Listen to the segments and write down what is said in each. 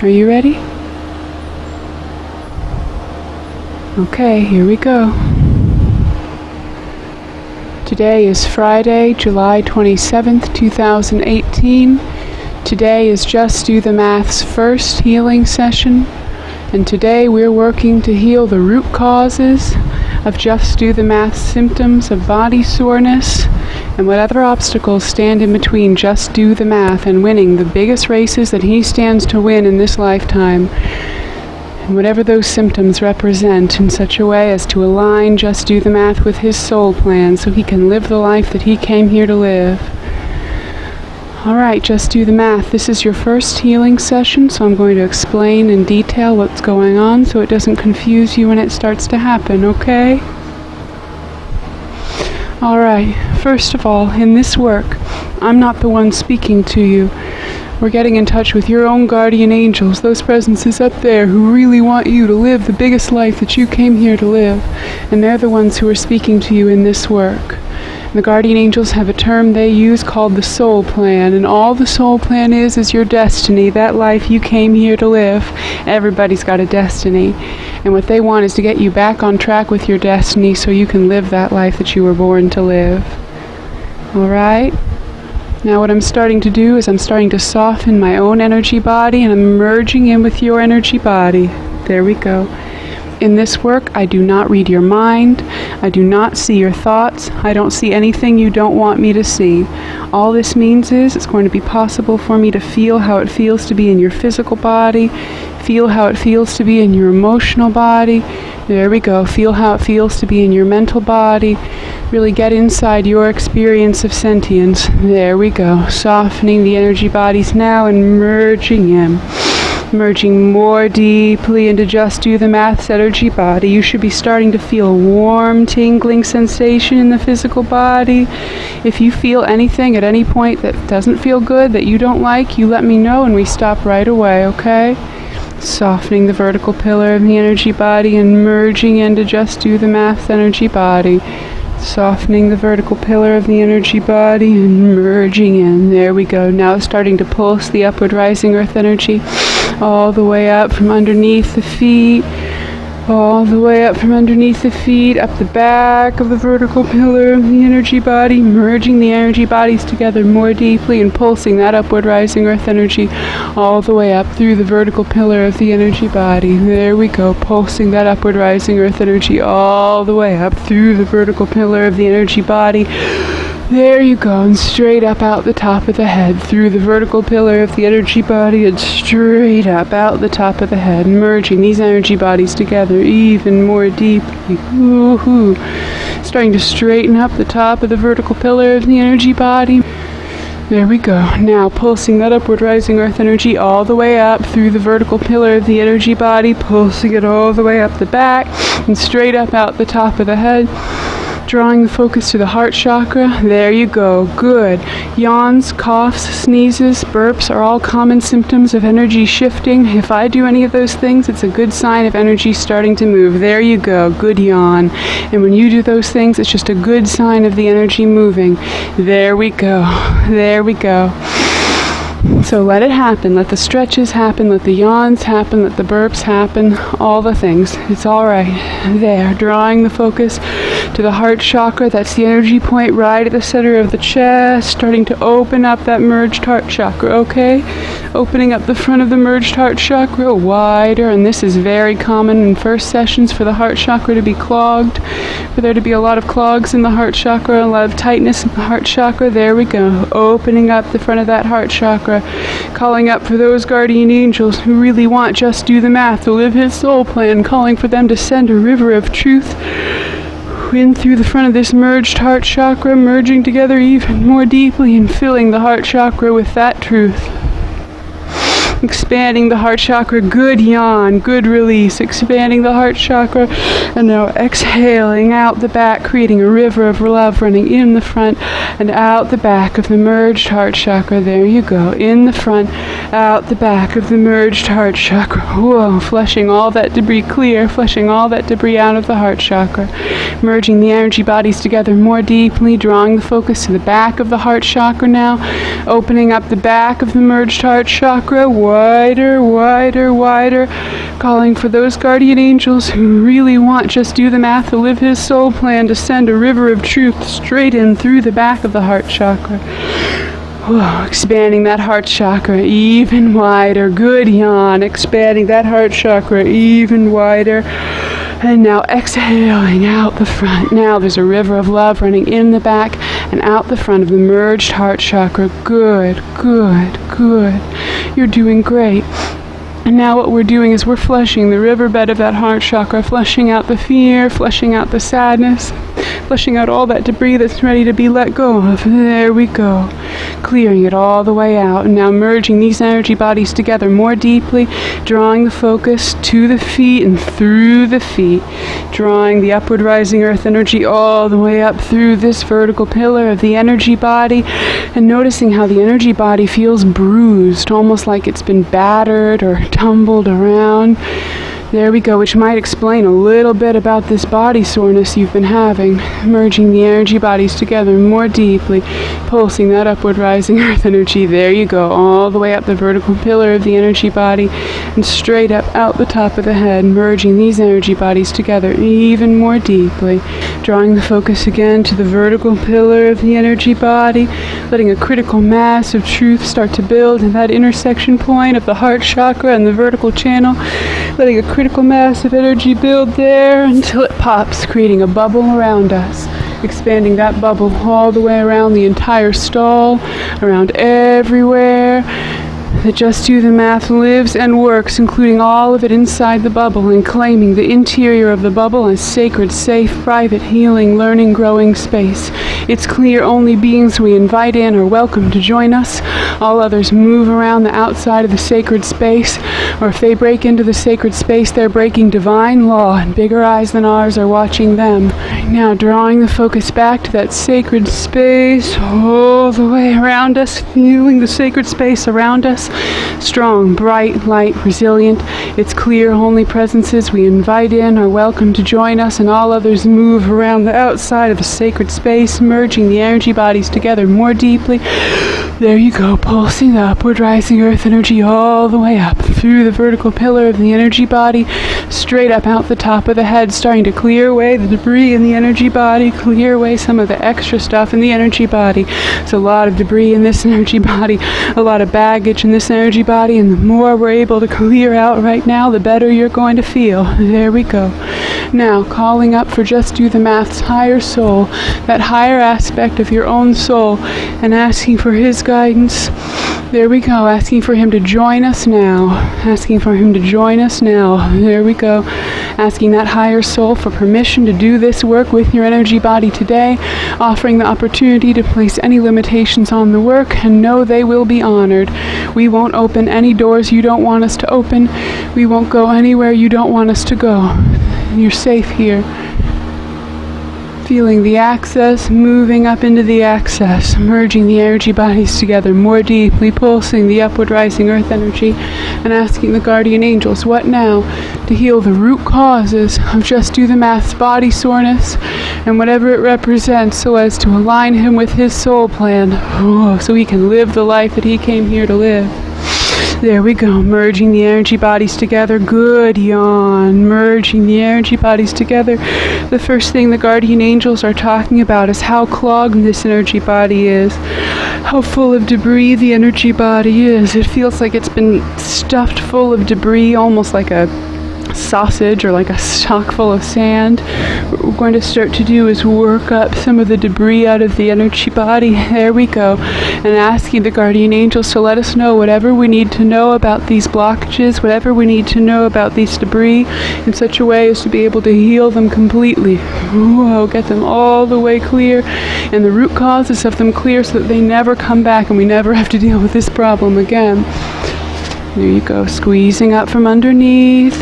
Are you ready? Okay, here we go. Today is Friday, July 27th, 2018. Today is Just Do the Math's first healing session, and today we're working to heal the root causes of Just Do the Math's symptoms of body soreness and what other obstacles stand in between Just Do the Math and winning the biggest races that he stands to win in this lifetime, and whatever those symptoms represent, in such a way as to align Just Do the Math with his soul plan so he can live the life that he came here to live. Alright, Just Do the Math. This is your first healing session, so I'm going to explain in detail what's going on so it doesn't confuse you when it starts to happen, okay? Alright, first of all, in this work, I'm not the one speaking to you. We're getting in touch with your own guardian angels, those presences up there who really want you to live the biggest life that you came here to live, and they're the ones who are speaking to you in this work. The guardian angels have a term they use called the soul plan, and all the soul plan is your destiny, that life you came here to live. Everybody's got a destiny, and what they want is to get you back on track with your destiny so you can live that life that you were born to live. Alright? Now what I'm starting to do is I'm starting to soften my own energy body, and I'm merging in with your energy body. There we go. In this work, I do not read your mind. I do not see your thoughts. I don't see anything you don't want me to see. All this means is it's going to be possible for me to feel how it feels to be in your physical body, feel how it feels to be in your emotional body. There we go. Feel how it feels to be in your mental body. Really get inside your experience of sentience. There we go. Softening the energy bodies now and merging in. Merging more deeply into Just Do the Math's energy body. You should be starting to feel a warm, tingling sensation in the physical body. If you feel anything at any point that doesn't feel good, that you don't like, you let me know and we stop right away, okay? Softening the vertical pillar of the energy body and merging into Just Do the Math's energy body. Softening the vertical pillar of the energy body and merging in. There we go. Now starting to pulse the upward rising earth energy all the way up from underneath the feet, all the way up from underneath the feet, up the back of the vertical pillar of the energy body, merging the energy bodies together more deeply and pulsing that upward rising earth energy all the way up through the vertical pillar of the energy body. There we go, pulsing that upward rising earth energy all the way up through the vertical pillar of the energy body. There you go, and straight up out the top of the head, through the vertical pillar of the energy body, and straight up out the top of the head, merging these energy bodies together even more deeply. Woohoo! Starting to straighten up the top of the vertical pillar of the energy body. There we go. Now pulsing that upward rising earth energy all the way up through the vertical pillar of the energy body, pulsing it all the way up the back, and straight up out the top of the head. Drawing the focus to the heart chakra. There you go. Good. Yawns, coughs, sneezes, burps are all common symptoms of energy shifting. If I do any of those things, it's a good sign of energy starting to move. There you go. Good yawn. And when you do those things, it's just a good sign of the energy moving. There we go. There we go. So let it happen. Let the stretches happen. Let the yawns happen. Let the burps happen. All the things. It's all right. There. Drawing the focus to the heart chakra. That's the energy point right at the center of the chest. Starting to open up that merged heart chakra. Okay? Opening up the front of the merged heart chakra wider. And this is very common in first sessions for the heart chakra to be clogged. For there to be a lot of clogs in the heart chakra. A lot of tightness in the heart chakra. There we go. Opening up the front of that heart chakra. Calling up for those guardian angels who really want Just Do the Math to live his soul plan, calling for them to send a river of truth in through the front of this merged heart chakra, merging together even more deeply and filling the heart chakra with that truth. Expanding the heart chakra, good yawn, good release, expanding the heart chakra, and now exhaling out the back, creating a river of love running in the front and out the back of the merged heart chakra. There you go, in the front, out the back of the merged heart chakra. Whoa, flushing all that debris clear, flushing all that debris out of the heart chakra, merging the energy bodies together more deeply, drawing the focus to the back of the heart chakra now, opening up the back of the merged heart chakra. Whoa. wider, wider, wider, calling for those guardian angels who really want Just Do the Math to live his soul plan to send a river of truth straight in through the back of the heart chakra. Whoa, expanding that heart chakra even wider. Good yawn. Expanding that heart chakra even wider. And now exhaling out the front. Now there's a river of love running in the back and out the front of the merged heart chakra. Good, good, good. You're doing great. And now what we're doing is we're flushing the riverbed of that heart chakra, flushing out the fear, flushing out the sadness, flushing out all that debris that's ready to be let go of. There we go. Clearing it all the way out. And now merging these energy bodies together more deeply, drawing the focus to the feet and through the feet, drawing the upward rising earth energy all the way up through this vertical pillar of the energy body, and noticing how the energy body feels bruised, almost like it's been battered or tumbled around. There we go, which might explain a little bit about this body soreness you've been having. Merging the energy bodies together more deeply, pulsing that upward rising earth energy. There you go, all the way up the vertical pillar of the energy body and straight up out the top of the head, merging these energy bodies together even more deeply. Drawing the focus again to the vertical pillar of the energy body, letting a critical mass of truth start to build in that intersection point of the heart chakra and the vertical channel, letting a critical mass of energy build there until it pops, creating a bubble around us, expanding that bubble all the way around the entire stall, around everywhere that Just Do the Math lives and works, including all of it inside the bubble, and claiming the interior of the bubble as sacred, safe, private, healing, learning, growing space. It's clear only beings we invite in are welcome to join us. All others move around the outside of the sacred space, or if they break into the sacred space, they're breaking divine law, and bigger eyes than ours are watching them. Now drawing the focus back to that sacred space all the way around us, feeling the sacred space around us. Strong, bright, light, resilient. It's clear only presences we invite in are welcome to join us, and all others move around the outside of the sacred space, merging the energy bodies together more deeply. There you go, pulsing the upward rising earth energy all the way up through the vertical pillar of the energy body, straight up out the top of the head, starting to clear away the debris in the energy body, clear away some of the extra stuff in the energy body. It's a lot of debris in this energy body, a lot of baggage in this energy body, and the more we're able to clear out right now, the better you're going to feel. There we go. Now, calling up for Just Do the Math's higher soul, that higher aspect of your own soul, and asking for his guidance. There we go, asking for him to join us now. Asking for him to join us now. There we go. Asking that higher soul for permission to do this work with your energy body today, offering the opportunity to place any limitations on the work, and know they will be honored. We won't open any doors you don't want us to open. We won't go anywhere you don't want us to go. You're safe here. Feeling the access, moving up into the access, merging the energy bodies together more deeply, pulsing the upward rising earth energy, and asking the guardian angels, what now, to heal the root causes of Just Do the Math's body soreness, and whatever it represents, so as to align him with his soul plan, so he can live the life that he came here to live. There we go, merging the energy bodies together. Good yawn. Merging the energy bodies together. The first thing the guardian angels are talking about is how clogged this energy body is. How full of debris the energy body is. It feels like it's been stuffed full of debris, almost like a sausage or like a stock full of sand. What we're going to start to do is work up some of the debris out of the energy body. There we go. And asking the guardian angels to let us know whatever we need to know about these blockages, whatever we need to know about these debris, in such a way as to be able to heal them completely. Whoa, get them all the way clear, and the root causes of them clear, so that they never come back and we never have to deal with this problem again. There you go, squeezing up from underneath,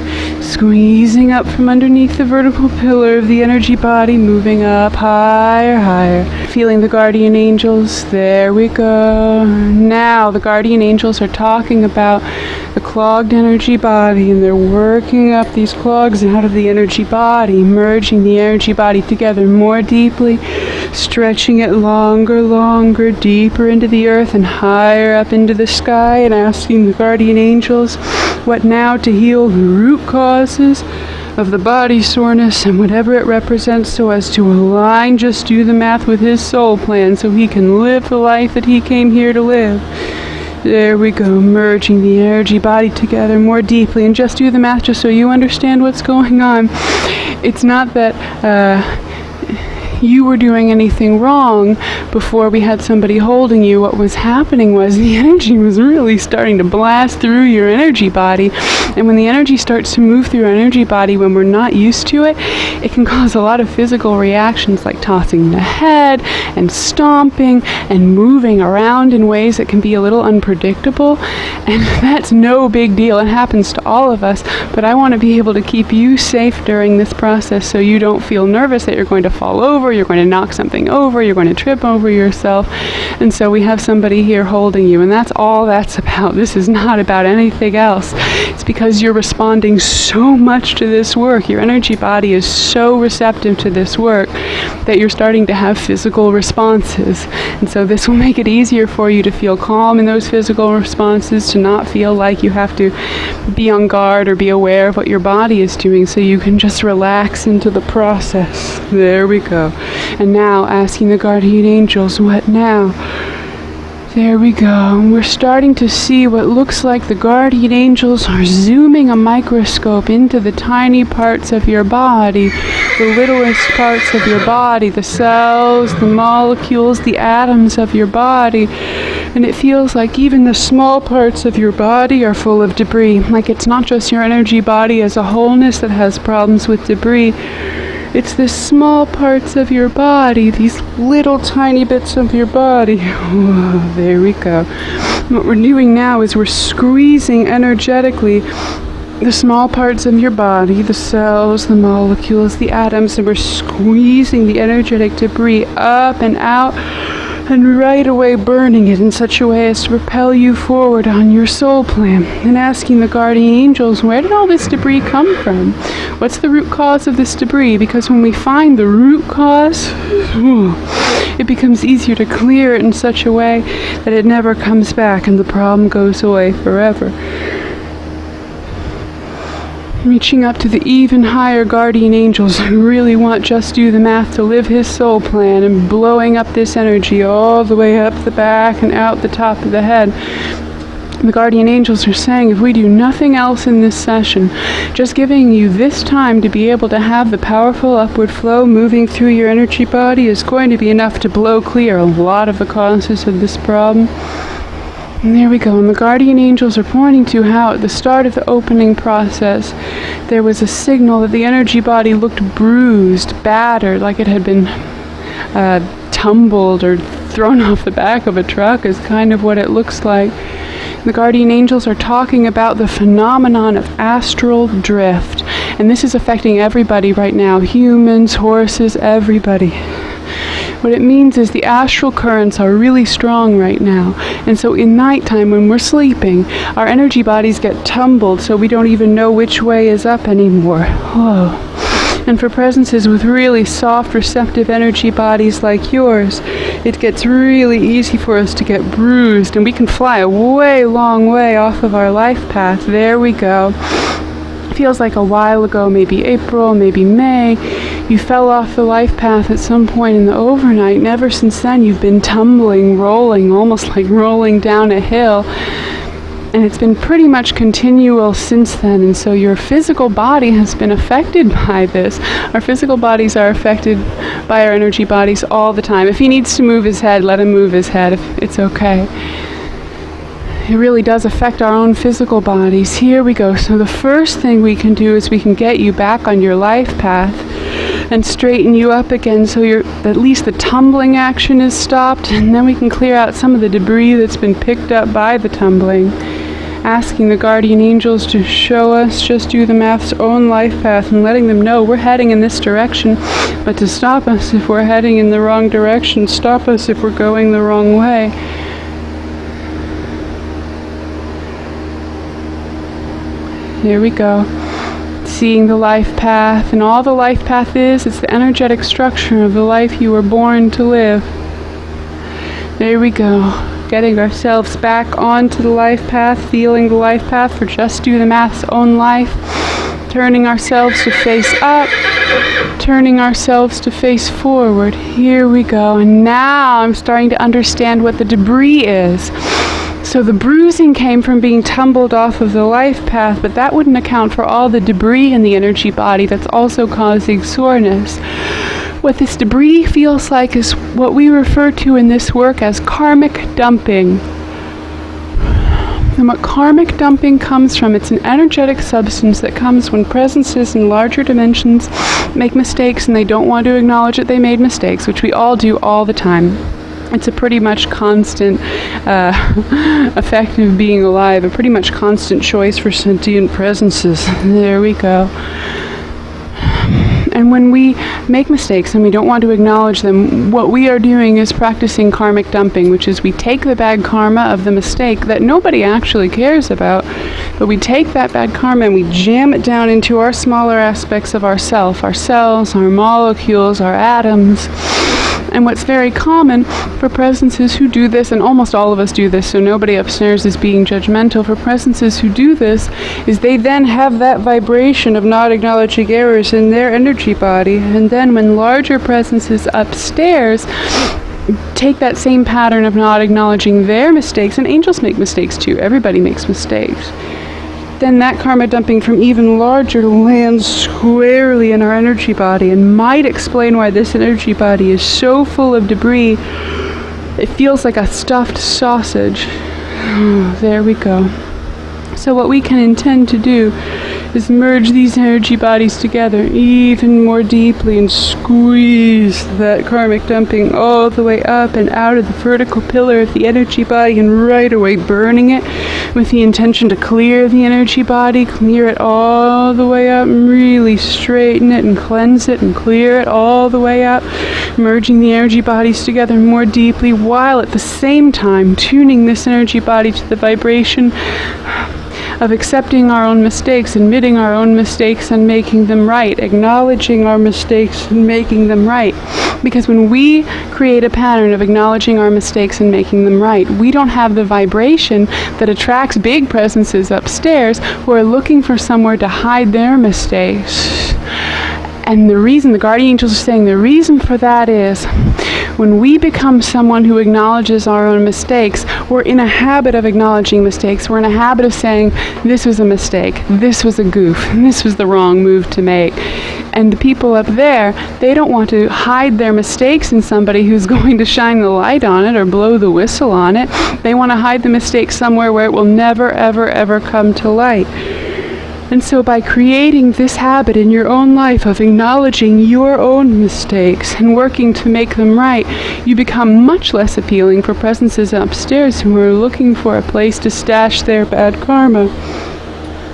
squeezing up from underneath the vertical pillar of the energy body, moving up higher, higher. Feeling the guardian angels, there we go. Now the guardian angels are talking about the clogged energy body, and they're working up these clogs out of the energy body, merging the energy body together more deeply, stretching it longer, deeper into the earth and higher up into the sky, and asking the guardian angels what now to heal the root causes of the body soreness and whatever it represents, so as to align, just do the math, with his soul plan, so he can live the life that he came here to live. There we go, merging the energy body together more deeply, and just do the math just so you understand what's going on. It's not that you were doing anything wrong before we had somebody holding you. What was happening was the energy was really starting to blast through your energy body, and when the energy starts to move through our energy body when we're not used to it, it can cause a lot of physical reactions like tossing the head and stomping and moving around in ways that can be a little unpredictable, and that's no big deal. It happens to all of us, but I want to be able to keep you safe during this process so you don't feel nervous that you're going to fall over, you're going to knock something over, you're going to trip over yourself. And so we have somebody here holding you, and that's all that's about. This is not about anything else. It's because you're responding so much to this work. Your energy body is so receptive to this work that you're starting to have physical responses. And so this will make it easier for you to feel calm in those physical responses, to not feel like you have to be on guard or be aware of what your body is doing, so you can just relax into the process. There we go. And now asking the guardian angels, what now? There we go. And we're starting to see what looks like the guardian angels are zooming a microscope into the tiny parts of your body, the littlest parts of your body, the cells, the molecules, the atoms of your body. And it feels like even the small parts of your body are full of debris. Like it's not just your energy body as a wholeness that has problems with debris. It's the small parts of your body, these little tiny bits of your body. Whoa, there we go. What we're doing now is we're squeezing energetically the small parts of your body, the cells, the molecules, the atoms, and we're squeezing the energetic debris up and out, and right away burning it in such a way as to propel you forward on your soul plan, and asking the guardian angels, where did all this debris come from? What's the root cause of this debris? Because when we find the root cause, it becomes easier to clear it in such a way that it never comes back and the problem goes away forever. Reaching up to the even higher guardian angels who really want just do the math to live his soul plan, and blowing up this energy all the way up the back and out the top of the head. The guardian angels are saying, if we do nothing else in this session, just giving you this time to be able to have the powerful upward flow moving through your energy body is going to be enough to blow clear a lot of the causes of this problem. And there we go. And the guardian angels are pointing to how at the start of the opening process, there was a signal that the energy body looked bruised, battered, like it had been tumbled or thrown off the back of a truck is kind of what it looks like. The guardian angels are talking about the phenomenon of astral drift. And this is affecting everybody right now. Humans, horses, everybody. What it means is the astral currents are really strong right now. And so in nighttime when we're sleeping, our energy bodies get tumbled so we don't even know which way is up anymore. Whoa. And for presences with really soft, receptive energy bodies like yours, it gets really easy for us to get bruised, and we can fly a long way off of our life path. There we go. Feels like a while ago, maybe April, maybe May, you fell off the life path at some point in the overnight, and ever since then you've been tumbling, rolling, almost like rolling down a hill. And it's been pretty much continual since then, and so your physical body has been affected by this. Our physical bodies are affected by our energy bodies all the time. If he needs to move his head, let him move his head. It's okay. It really does affect our own physical bodies. Here we go. So the first thing we can do is we can get you back on your life path and straighten you up again so at least the tumbling action is stopped, and then we can clear out some of the debris that's been picked up by the tumbling. Asking the guardian angels to show us, just do the math's own life path, and letting them know we're heading in this direction, but to stop us if we're heading in the wrong direction, stop us if we're going the wrong way. There we go. Seeing the life path, and all the life path is, it's the energetic structure of the life you were born to live. There we go. Getting ourselves back onto the life path, feeling the life path for Just Do the Math's own life. Turning ourselves to face up, turning ourselves to face forward. Here we go. And now I'm starting to understand what the debris is. So the bruising came from being tumbled off of the life path, but that wouldn't account for all the debris in the energy body that's also causing soreness. What this debris feels like is what we refer to in this work as karmic dumping. And what karmic dumping comes from, it's an energetic substance that comes when presences in larger dimensions make mistakes and they don't want to acknowledge that they made mistakes, which we all do all the time. It's a pretty much constant effect of being alive, a pretty much constant choice for sentient presences. There we go. And when we make mistakes and we don't want to acknowledge them, what we are doing is practicing karmic dumping, which is we take the bad karma of the mistake that nobody actually cares about, but we take that bad karma and we jam it down into our smaller aspects of ourself, our cells, our molecules, our atoms. And what's very common for presences who do this, and almost all of us do this, so nobody upstairs is being judgmental, for presences who do this, is they then have that vibration of not acknowledging errors in their energy body. And then when larger presences upstairs take that same pattern of not acknowledging their mistakes, and angels make mistakes too, everybody makes mistakes, then that karma dumping from even larger lands squarely in our energy body, and might explain why this energy body is so full of debris. It feels like a stuffed sausage. There we go. So what we can intend to do is merge these energy bodies together even more deeply and squeeze that karmic dumping all the way up and out of the vertical pillar of the energy body, and right away burning it with the intention to clear the energy body, clear it all the way up, and really straighten it and cleanse it and clear it all the way up, merging the energy bodies together more deeply, while at the same time tuning this energy body to the vibration of accepting our own mistakes, admitting our own mistakes and making them right, acknowledging our mistakes and making them right. Because when we create a pattern of acknowledging our mistakes and making them right, we don't have the vibration that attracts big presences upstairs who are looking for somewhere to hide their mistakes. And the reason, the guardian angels are saying, the reason for that is when we become someone who acknowledges our own mistakes, we're in a habit of acknowledging mistakes. We're in a habit of saying, this was a mistake, this was a goof, this was the wrong move to make. And the people up there, they don't want to hide their mistakes in somebody who's going to shine the light on it or blow the whistle on it. They want to hide the mistake somewhere where it will never, ever, ever come to light. And so by creating this habit in your own life of acknowledging your own mistakes and working to make them right, you become much less appealing for presences upstairs who are looking for a place to stash their bad karma.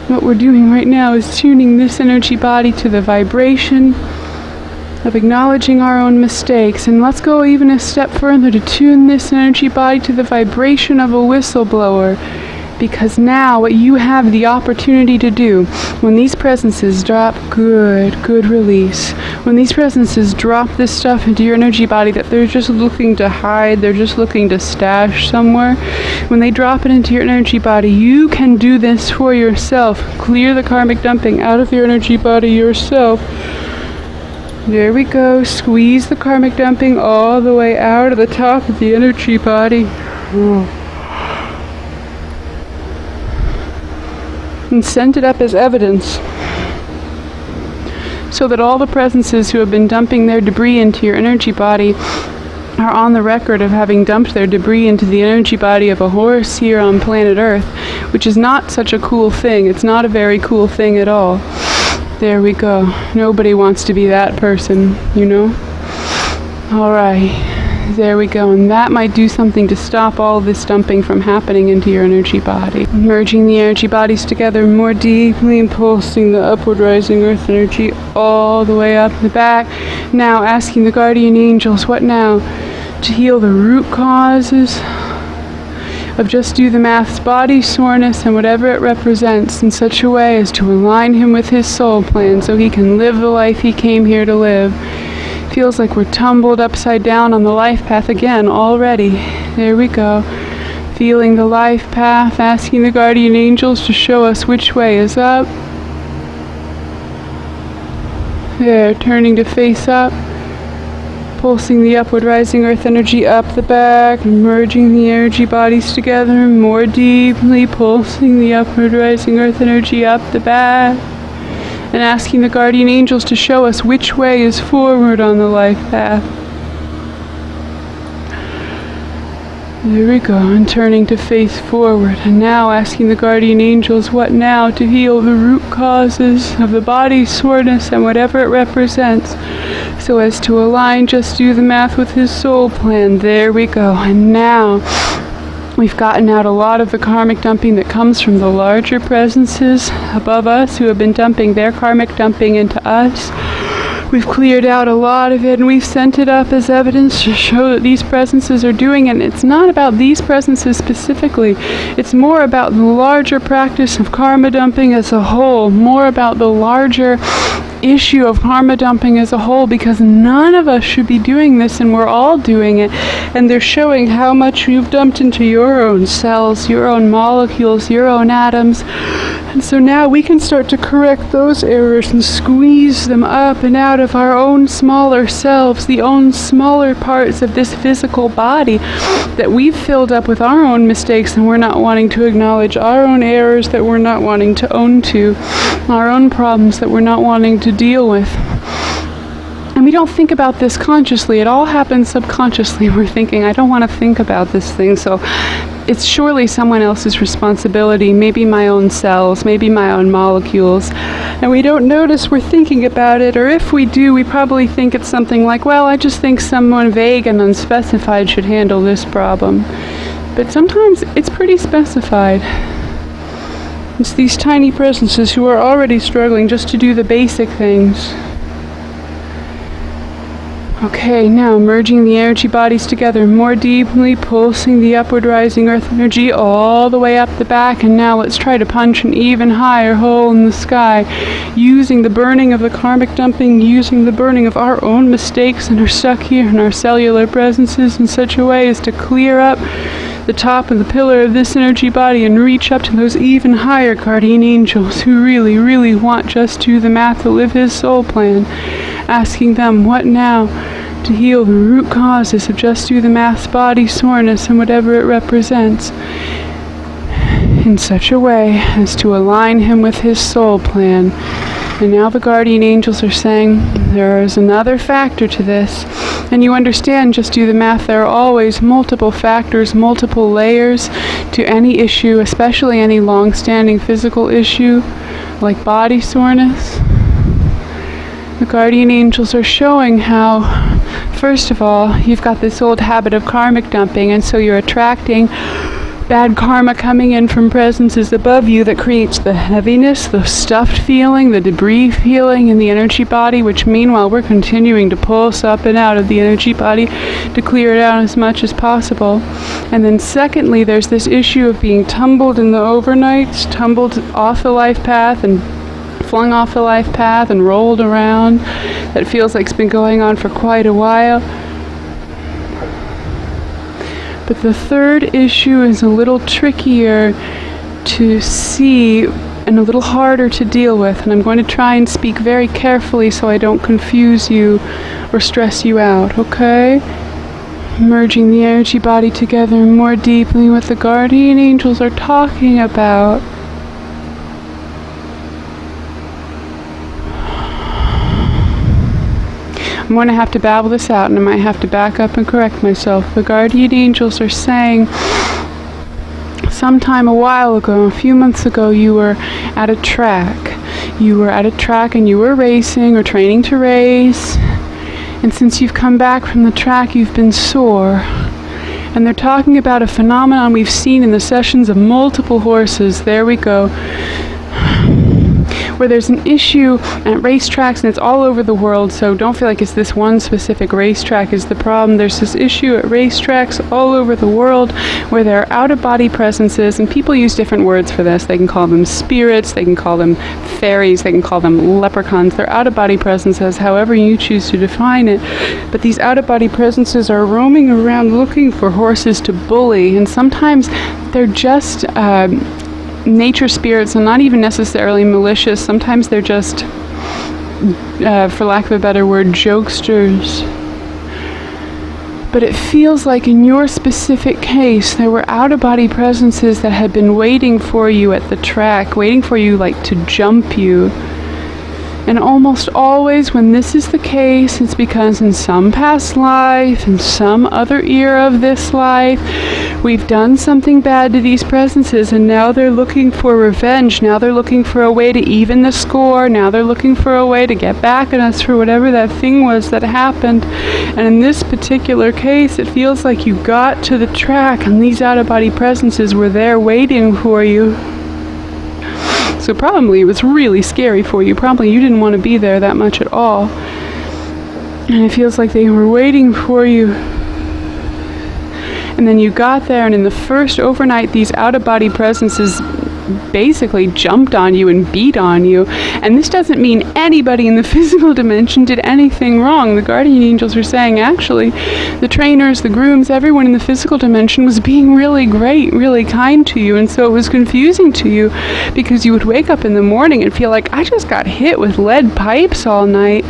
What we're doing right now is tuning this energy body to the vibration of acknowledging our own mistakes. And let's go even a step further to tune this energy body to the vibration of a whistleblower. Because now what you have the opportunity to do, when these presences drop good release, when these presences drop this stuff into your energy body that they're just looking to hide, they're just looking to stash somewhere, when they drop it into your energy body, you can do this for yourself. Clear the karmic dumping out of your energy body yourself. There we go. Squeeze the karmic dumping all the way out of the top of the energy body. And send it up as evidence, so that all the presences who have been dumping their debris into your energy body are on the record of having dumped their debris into the energy body of a horse here on planet Earth, which is not such a cool thing. It's not a very cool thing at all. There we go. Nobody wants to be that person, you know? Alright. There we go, and that might do something to stop all this dumping from happening into your energy body. Merging the energy bodies together more deeply and pulsing the upward rising earth energy all the way up the back. Now asking the guardian angels, what now? To heal the root causes of Just Do the Math's body, soreness, and whatever it represents in such a way as to align him with his soul plan so he can live the life he came here to live. Feels like we're tumbled upside down on the life path again already. There we go. Feeling the life path, asking the guardian angels to show us which way is up. There, turning to face up. Pulsing the upward rising earth energy up the back, merging the energy bodies together more deeply, pulsing the upward rising earth energy up the back, and asking the guardian angels to show us which way is forward on the life path. There we go, and turning to face forward, and now asking the guardian angels what now to heal the root causes of the body's soreness and whatever it represents, so as to align Just Do the Math with his soul plan. There we go, and now we've gotten out a lot of the karmic dumping that comes from the larger presences above us who have been dumping their karmic dumping into us. We've cleared out a lot of it, and we've sent it up as evidence to show that these presences are doing it. And it's not about these presences specifically. It's more about the larger practice of karma dumping as a whole, more about the larger issue of karma dumping as a whole, because none of us should be doing this, and we're all doing it. And they're showing how much you've dumped into your own cells, your own molecules, your own atoms. And so now we can start to correct those errors and squeeze them up and out of our own smaller selves, the own smaller parts of this physical body that we've filled up with our own mistakes, and we're not wanting to acknowledge, our own errors that we're not wanting to own to, our own problems that we're not wanting to deal with. And we don't think about this consciously. It all happens subconsciously. We're thinking, I don't want to think about this thing, so it's surely someone else's responsibility, maybe my own cells, maybe my own molecules. And we don't notice we're thinking about it, or if we do, we probably think it's something like, well, I just think someone vague and unspecified should handle this problem. But sometimes it's pretty specified. It's these tiny presences who are already struggling just to do the basic things. Okay, now merging the energy bodies together more deeply, pulsing the upward rising earth energy all the way up the back, and now let's try to punch an even higher hole in the sky, using the burning of the karmic dumping, using the burning of our own mistakes and are stuck here in our cellular presences in such a way as to clear up the top of the pillar of this energy body and reach up to those even higher guardian angels who really, really want Just Do the Math to live his soul plan, asking them what now to heal the root causes of Just Do the Math's body, soreness, and whatever it represents, in such a way as to align him with his soul plan. And now the guardian angels are saying there is another factor to this. And you understand, Just Do the Math, there are always multiple factors, multiple layers to any issue, especially any long-standing physical issue like body soreness. The guardian angels are showing how, first of all, you've got this old habit of karmic dumping, and so you're attracting bad karma coming in from presences above you that creates the heaviness, the stuffed feeling, the debris feeling in the energy body, which meanwhile we're continuing to pulse up and out of the energy body to clear it out as much as possible. And then secondly, there's this issue of being tumbled in the overnights, tumbled off the life path and flung off the life path and rolled around. That feels like it's been going on for quite a while. But the third issue is a little trickier to see and a little harder to deal with, and I'm going to try and speak very carefully so I don't confuse you or stress you out, okay? Merging the energy body together more deeply, what the guardian angels are talking about. I'm going to have to babble this out, and I might have to back up and correct myself. The guardian angels are saying, sometime a while ago, a few months ago, you were at a track. You were at a track and you were racing or training to race. And since you've come back from the track, you've been sore. And they're talking about a phenomenon we've seen in the sessions of multiple horses. There we go. where there's an issue at racetracks, and it's all over the world, so don't feel like it's this one specific racetrack is the problem. There's this issue at racetracks all over the world where there are out-of-body presences, and people use different words for this. They can call them spirits, they can call them fairies, they can call them leprechauns. They're out-of-body presences, however you choose to define it. But these out-of-body presences are roaming around looking for horses to bully, and sometimes they're just nature spirits and not even necessarily malicious. Sometimes they're just, for lack of a better word, jokesters. But it feels like in your specific case, there were out-of-body presences that had been waiting for you at the track, waiting for you like to jump you. And almost always when this is the case, it's because in some past life, in some other era of this life, we've done something bad to these presences, and now they're looking for revenge. Now they're looking for a way to even the score. Now they're looking for a way to get back at us for whatever that thing was that happened. And in this particular case, it feels like you got to the track and these out-of-body presences were there waiting for you. So probably it was really scary for you. Probably you didn't want to be there that much at all. And it feels like they were waiting for you. And then you got there, and in the first overnight, these out-of-body presences basically jumped on you and beat on you. And this doesn't mean anybody in the physical dimension did anything wrong. The guardian angels are saying, actually, the trainers, the grooms, everyone in the physical dimension was being really great, really kind to you. And so it was confusing to you because you would wake up in the morning and feel like, I just got hit with lead pipes all night.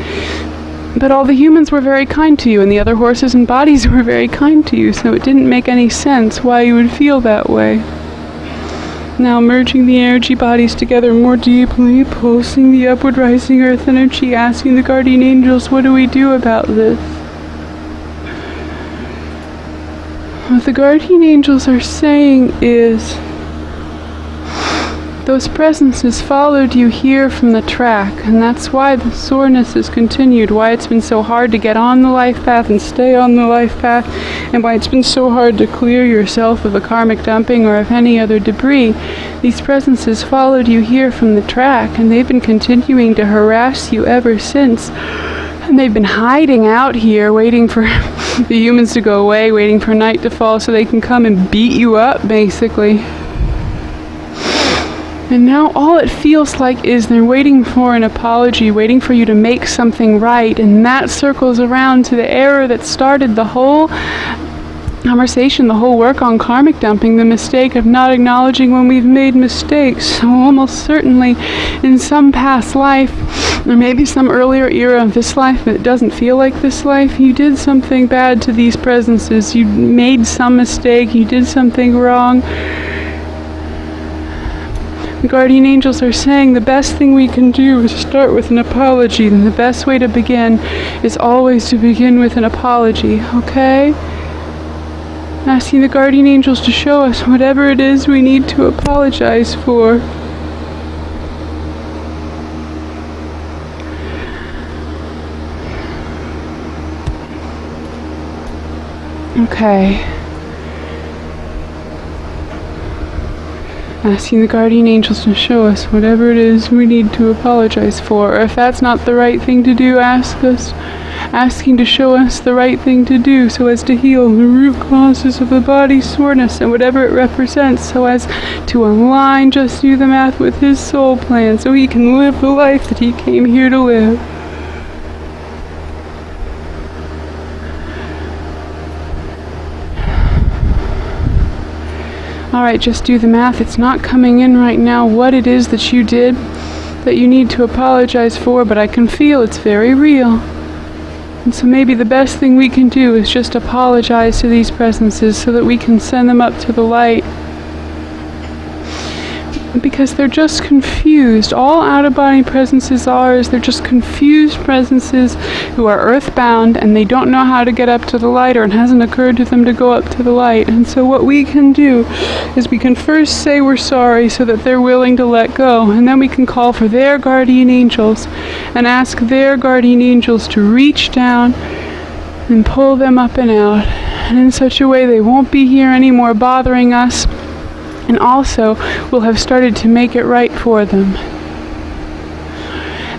But all the humans were very kind to you, and the other horses and bodies were very kind to you, so it didn't make any sense why you would feel that way. Now merging the energy bodies together more deeply, pulsing the upward rising earth energy, asking the guardian angels, what do we do about this? What the guardian angels are saying is, those presences followed you here from the track, and that's why the soreness has continued, why it's been so hard to get on the life path and stay on the life path, and why it's been so hard to clear yourself of a karmic dumping or of any other debris. These presences followed you here from the track, and they've been continuing to harass you ever since. And they've been hiding out here, waiting for the humans to go away, waiting for night to fall so they can come and beat you up, basically. And now all it feels like is they're waiting for an apology, waiting for you to make something right, and that circles around to the error that started the whole conversation, the whole work on karmic dumping, the mistake of not acknowledging when we've made mistakes. So almost certainly in some past life, or maybe some earlier era of this life, but it doesn't feel like this life, you did something bad to these presences, you made some mistake, you did something wrong. The guardian angels are saying the best thing we can do is start with an apology, and the best way to begin is always to begin with an apology, okay? Asking the guardian angels to show us whatever it is we need to apologize for. Okay. Asking the guardian angels to show us whatever it is we need to apologize for. Or if that's not the right thing to do, asking to show us the right thing to do so as to heal the root causes of the body's soreness and whatever it represents, so as to align Just Do the Math with his soul plan so he can live the life that he came here to live. Alright, just do the math. It's not coming in right now what it is that you did that you need to apologize for, but I can feel it's very real. And so maybe the best thing we can do is just apologize to these presences so that we can send them up to the light. Because they're just confused. All out-of-body presences is they're just confused presences who are earthbound, and they don't know how to get up to the light, or it hasn't occurred to them to go up to the light. And so what we can do is we can first say we're sorry so that they're willing to let go, and then we can call for their guardian angels and ask their guardian angels to reach down and pull them up and out, and in such a way they won't be here anymore bothering us. And also, we'll have started to make it right for them.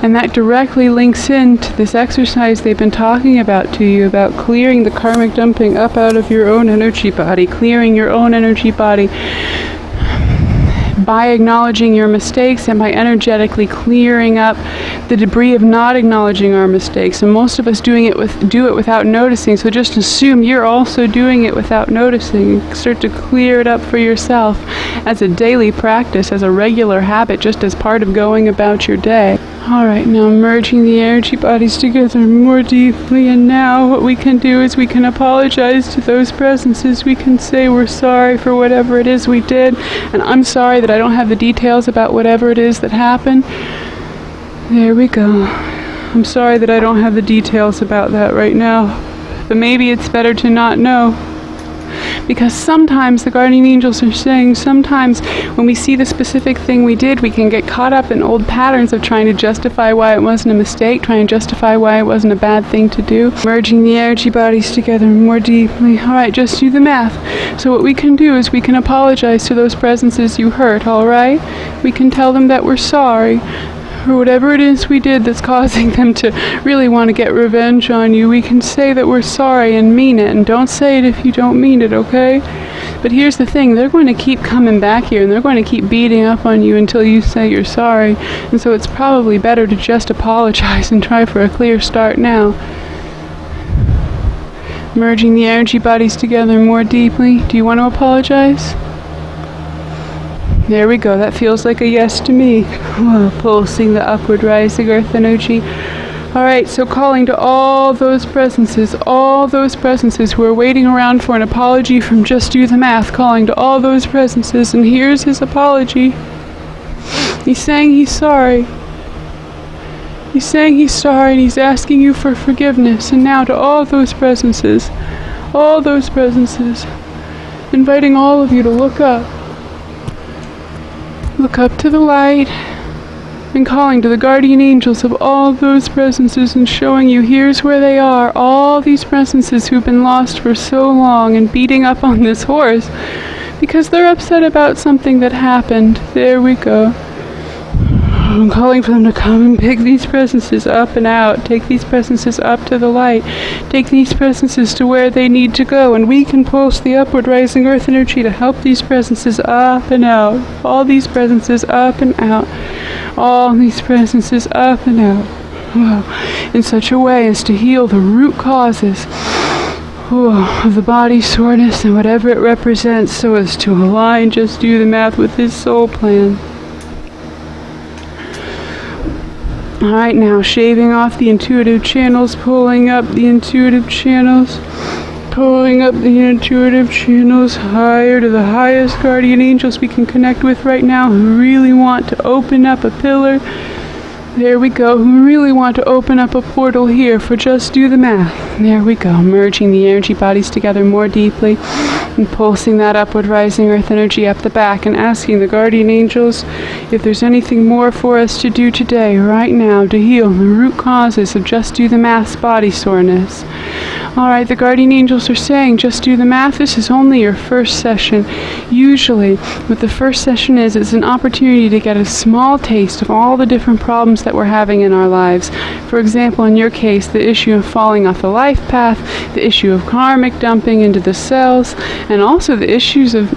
And that directly links into this exercise they've been talking about to you, about clearing the karmic dumping up out of your own energy body, clearing your own energy body by acknowledging your mistakes and by energetically clearing up the debris of not acknowledging our mistakes. And most of us do it without noticing, so just assume you're also doing it without noticing. Start to clear it up for yourself as a daily practice, as a regular habit, just as part of going about your day. Alright, now merging the energy bodies together more deeply, and now what we can do is we can apologize to those presences. We can say we're sorry for whatever it is we did, and I'm sorry that I don't have the details about whatever it is that happened. There we go. I'm sorry that I don't have the details about that right now, but maybe it's better to not know. Because sometimes the guardian angels are saying, sometimes when we see the specific thing we did, we can get caught up in old patterns of trying to justify why it wasn't a mistake, trying to justify why it wasn't a bad thing to do. Merging the energy bodies together more deeply. Alright, just do the math. So what we can do is we can apologize to those presences you hurt, alright? We can tell them that we're sorry for whatever it is we did that's causing them to really want to get revenge on you. We can say that we're sorry and mean it, and don't say it if you don't mean it, okay? But here's the thing, they're going to keep coming back here, and they're going to keep beating up on you until you say you're sorry, and so it's probably better to just apologize and try for a clear start now. Merging the energy bodies together more deeply. Do you want to apologize? There we go, that feels like a yes to me. Whoa, pulsing the upward rising earth energy. Alright, so calling to all those presences who are waiting around for an apology from Just Do the Math, calling to all those presences, and here's his apology. He's saying he's sorry. He's saying he's sorry, and he's asking you for forgiveness. And now to all those presences, inviting all of you to look up. Look up to the light, and calling to the guardian angels of all those presences and showing you here's where they are, all these presences who've been lost for so long and beating up on this horse because they're upset about something that happened. There we go. I'm calling for them to come and pick these presences up and out. Take these presences up to the light. Take these presences to where they need to go. And we can pulse the upward rising earth energy to help these presences up and out. All these presences up and out. All these presences up and out. Wow. In such a way as to heal the root causes of the body soreness and whatever it represents, so as to align Just Do the Math with his soul plan. Alright, now shaving off the intuitive channels, pulling up the intuitive channels higher to the highest guardian angels we can connect with right now, who really want to open up a pillar. There we go, who really want to open up a portal here for Just Do the Math. There we go, merging the energy bodies together more deeply and pulsing that upward rising earth energy up the back and asking the guardian angels if there's anything more for us to do today, right now, to heal the root causes of Just Do the Math's body soreness. Alright, the guardian angels are saying, Just Do the Math, this is only your first session. Usually, what the first session is, it's an opportunity to get a small taste of all the different problems that we're having in our lives. For example, in your case, the issue of falling off the life path, the issue of karmic dumping into the cells, and also the issues of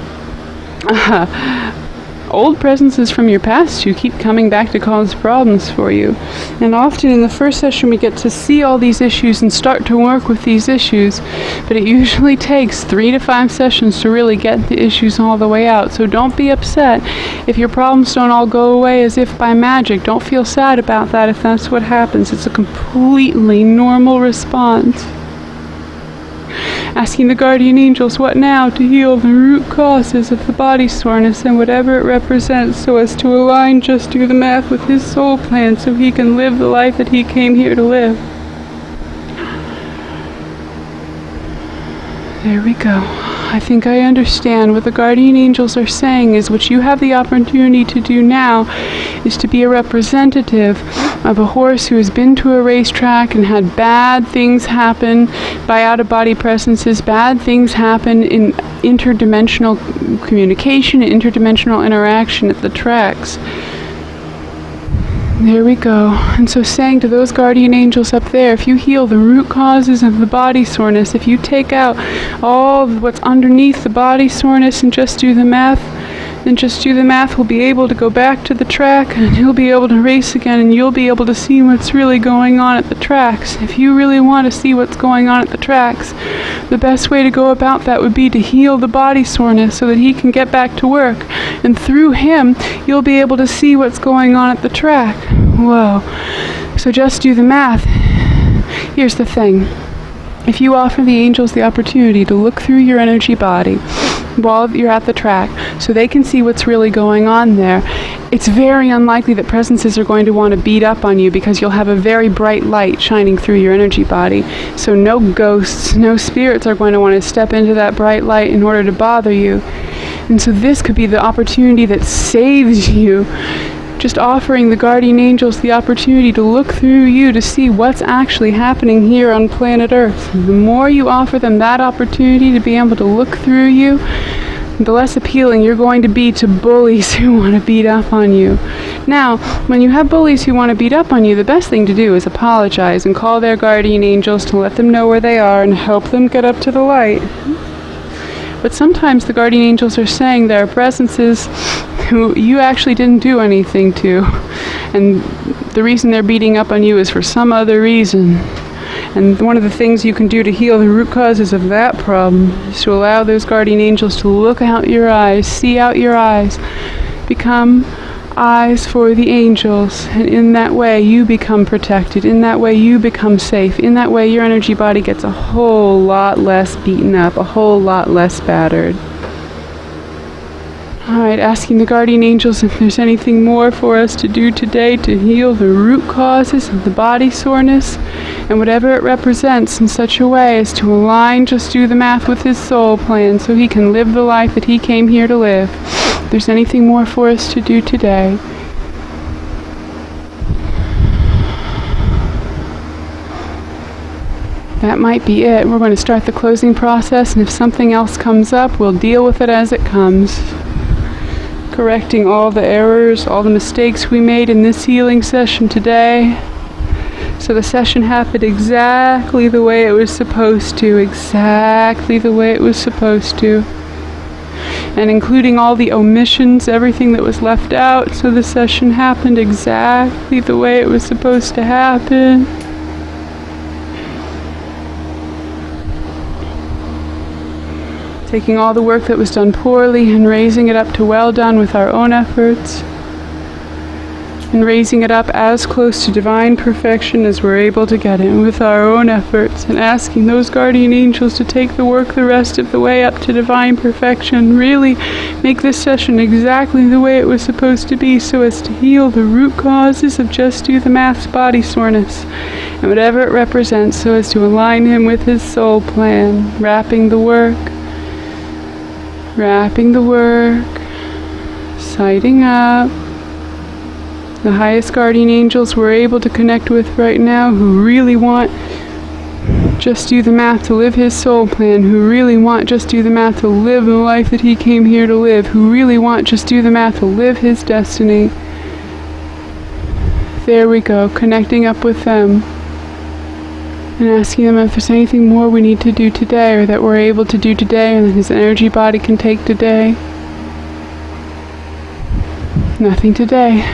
old presences from your past who keep coming back to cause problems for you. And often in the first session we get to see all these issues and start to work with these issues, but it usually takes 3 to 5 sessions to really get the issues all the way out. So don't be upset if your problems don't all go away as if by magic. Don't feel sad about that if that's what happens. It's a completely normal response. Asking the guardian angels what now to heal the root causes of the body soreness and whatever it represents, so as to align Just Do the Math with his soul plan so he can live the life that he came here to live. There we go. I think I understand what the guardian angels are saying is what you have the opportunity to do now is to be a representative of a horse who has been to a racetrack and had bad things happen by out-of-body presences, bad things happen in interdimensional communication, interdimensional interaction at the tracks. There we go. And so saying to those guardian angels up there, if you heal the root causes of the body soreness, if you take out all what's underneath the body soreness and just do the math, then just do the math will be able to go back to the track, and he'll be able to race again, and you'll be able to see what's really going on at the tracks. If you really want to see what's going on at the tracks, the best way to go about that would be to heal the body soreness so that he can get back to work. And through him, you'll be able to see what's going on at the track. Whoa. So just do the math. Here's the thing. If you offer the angels the opportunity to look through your energy body while you're at the track so they can see what's really going on there, it's very unlikely that presences are going to want to beat up on you because you'll have a very bright light shining through your energy body. So no ghosts, no spirits are going to want to step into that bright light in order to bother you. And so this could be the opportunity that saves you. Just offering the guardian angels the opportunity to look through you to see what's actually happening here on planet Earth. And the more you offer them that opportunity to be able to look through you, the less appealing you're going to be to bullies who want to beat up on you. Now, when you have bullies who want to beat up on you, the best thing to do is apologize and call their guardian angels to let them know where they are and help them get up to the light. But sometimes the guardian angels are saying there are presences who you actually didn't do anything to, and the reason they're beating up on you is for some other reason. And one of the things you can do to heal the root causes of that problem is to allow those guardian angels to look out your eyes, see out your eyes, become eyes for the angels, and in that way you become protected, in that way you become safe, in that way your energy body gets a whole lot less beaten up, a whole lot less battered. Alright, asking the guardian angels if there's anything more for us to do today to heal the root causes of the body soreness and whatever it represents in such a way as to align Just Do the Math with his soul plan so he can live the life that he came here to live. If there's anything more for us to do today. That might be it. We're going to start the closing process, and if something else comes up, we'll deal with it as it comes. Correcting all the errors, all the mistakes we made in this healing session today. So the session happened exactly the way it was supposed to, exactly the way it was supposed to. And including all the omissions, everything that was left out, so the session happened exactly the way it was supposed to happen. Taking all the work that was done poorly and raising it up to well done with our own efforts, and raising it up as close to divine perfection as we're able to get it with our own efforts, and asking those guardian angels to take the work the rest of the way up to divine perfection, really make this session exactly the way it was supposed to be so as to heal the root causes of Just Do the Math's body soreness and whatever it represents so as to align him with his soul plan, wrapping the work, sighting up. The highest guardian angels we're able to connect with right now who really want Just Do the Math to live his soul plan, who really want Just Do the Math to live the life that he came here to live, who really want Just Do the Math to live his destiny. There we go, connecting up with them and asking them if there's anything more we need to do today or that we're able to do today and that his energy body can take today. Nothing today.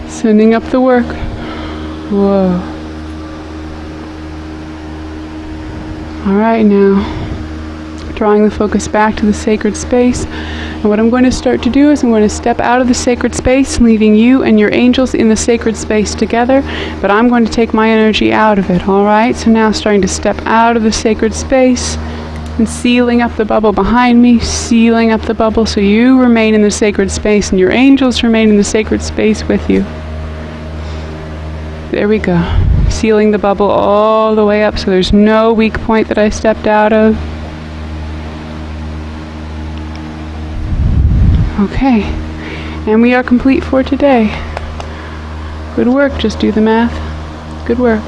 Sending up the work. Whoa. Alright, now drawing the focus back to the sacred space. And what I'm going to start to do is I'm going to step out of the sacred space, leaving you and your angels in the sacred space together, but I'm going to take my energy out of it, alright? So now starting to step out of the sacred space and sealing up the bubble behind me, sealing up the bubble so you remain in the sacred space and your angels remain in the sacred space with you. There we go. Sealing the bubble all the way up so there's no weak point that I stepped out of. Okay, and we are complete for today. Good work, Just Do the Math. Good work.